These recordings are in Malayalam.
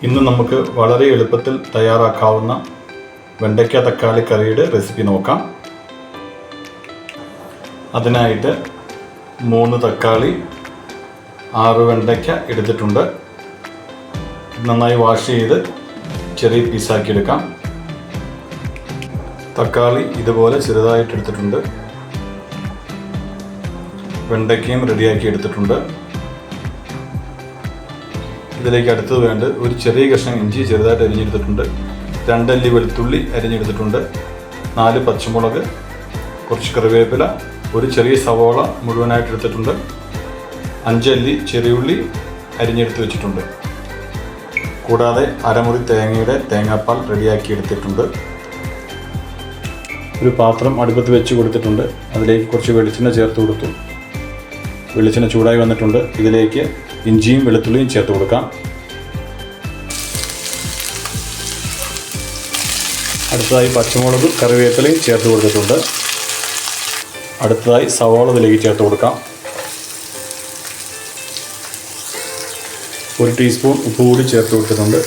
ഇന്ന് നമുക്ക് വളരെ എളുപ്പത്തിൽ തയ്യാറാക്കാവുന്ന വെണ്ടയ്ക്ക തക്കാളി കറിയുടെ റെസിപ്പി നോക്കാം. അതിനായിട്ട് 3 തക്കാളി 6 വെണ്ടയ്ക്ക എടുത്തിട്ടുണ്ട്. നന്നായി വാഷ് ചെയ്ത് ചെറിയ പീസാക്കി എടുക്കാം. തക്കാളി ഇതുപോലെ ചെറുതായിട്ട് എടുത്തിട്ടുണ്ട്. വെണ്ടയ്ക്കയും റെഡിയാക്കി എടുത്തിട്ടുണ്ട്. ഇതിലേക്ക് അടുത്തത് വേണ്ട ഒരു ചെറിയ കഷ്ണം ഇഞ്ചി ചെറുതായിട്ട് അരിഞ്ഞെടുത്തിട്ടുണ്ട്. 2 അല്ലി വെളുത്തുള്ളി അരിഞ്ഞെടുത്തിട്ടുണ്ട്. 4 പച്ചമുളക്, കുറച്ച് കറിവേപ്പില, ഒരു ചെറിയ സവോള മുഴുവനായിട്ട് എടുത്തിട്ടുണ്ട്. 5 അല്ലി ചെറിയുള്ളി അരിഞ്ഞെടുത്ത് വെച്ചിട്ടുണ്ട്. കൂടാതെ അരമുറി തേങ്ങയുടെ തേങ്ങാപ്പാൽ റെഡിയാക്കി എടുത്തിട്ടുണ്ട്. ഒരു പാത്രം അടുപ്പത്ത് വെച്ച് കൊടുത്തിട്ടുണ്ട്. അതിലേക്ക് കുറച്ച് വെളിച്ചെണ്ണ ചേർത്ത് കൊടുത്തു. വെളിച്ചെണ്ണ ചൂടായി വന്നിട്ടുണ്ട്. ഇതിലേക്ക് ഇഞ്ചിയും വെളുത്തുള്ളിയും ചേർത്ത് കൊടുക്കാം. അടുത്തതായി പച്ചമുളകും കറിവേപ്പിലയും ചേർത്ത് കൊടുത്തിട്ടുണ്ട്. അടുത്തതായി സവാള ഇതിലേക്ക് ചേർത്ത് കൊടുക്കാം. 1 ടീസ്പൂൺ ഉപ്പ് കൂടി ചേർത്ത് കൊടുത്തിട്ടുണ്ട്.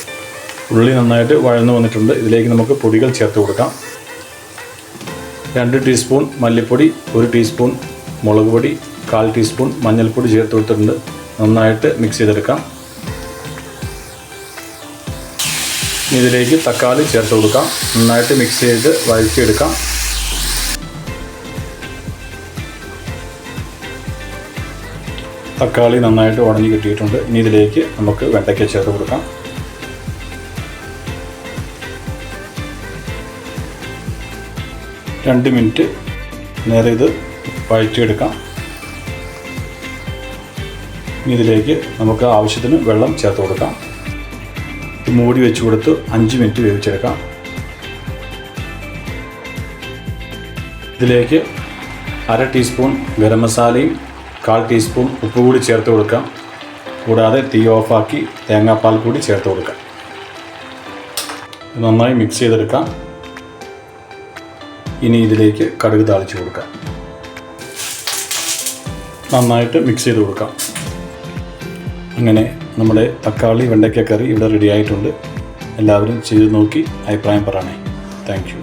ഉള്ളി നന്നായിട്ട് വഴന്നു വന്നിട്ടുണ്ട്. ഇതിലേക്ക് നമുക്ക് പൊടികൾ ചേർത്ത് കൊടുക്കാം. 2 ടീസ്പൂൺ മല്ലിപ്പൊടി, 1 ടീസ്പൂൺ മുളക് പൊടി, 1/4 ടീസ്പൂൺ മഞ്ഞൾപ്പൊടി ചേർത്ത് കൊടുത്തിട്ടുണ്ട്. നന്നായിട്ട് മിക്സ് ചെയ്തെടുക്കാം. ഇതിലേക്ക് തക്കാളി ചേർത്ത് കൊടുക്കാം. നന്നായിട്ട് മിക്സ് ചെയ്ത് വഴറ്റിയെടുക്കാം. തക്കാളി നന്നായിട്ട് ഉടഞ്ഞു കിട്ടിയിട്ടുണ്ട്. ഇനി ഇതിലേക്ക് നമുക്ക് വെണ്ടയ്ക്ക ചേർത്ത് കൊടുക്കാം. രണ്ട് മിനിറ്റ് നേരെ ഇത് വഴറ്റിയെടുക്കാം. ഇതിലേക്ക് നമുക്ക് ആവശ്യത്തിന് വെള്ളം ചേർത്ത് കൊടുക്കാം. മൂടി വെച്ച് കൊടുത്ത് 5 മിനിറ്റ് വേവിച്ചെടുക്കാം. ഇതിലേക്ക് 1/2 ടീസ്പൂൺ ഗരം മസാലയും 1/4 ടീസ്പൂൺ ഉപ്പ് കൂടി ചേർത്ത് കൊടുക്കാം. കൂടാതെ തീ ഓഫാക്കി തേങ്ങാപ്പാൽ കൂടി ചേർത്ത് കൊടുക്കാം. നന്നായി മിക്സ് ചെയ്തെടുക്കാം. ഇനി ഇതിലേക്ക് കടുക് താളിച്ച് കൊടുക്കാം. നന്നായിട്ട് മിക്സ് ചെയ്ത് കൊടുക്കാം. അങ്ങനെ നമ്മുടെ തക്കാളി വെണ്ടയ്ക്ക കറി ഇവിടെ റെഡി ആയിട്ടുണ്ട്. എല്ലാവരും ചെയ്ത് നോക്കി അഭിപ്രായം പറയണേ. Thank you.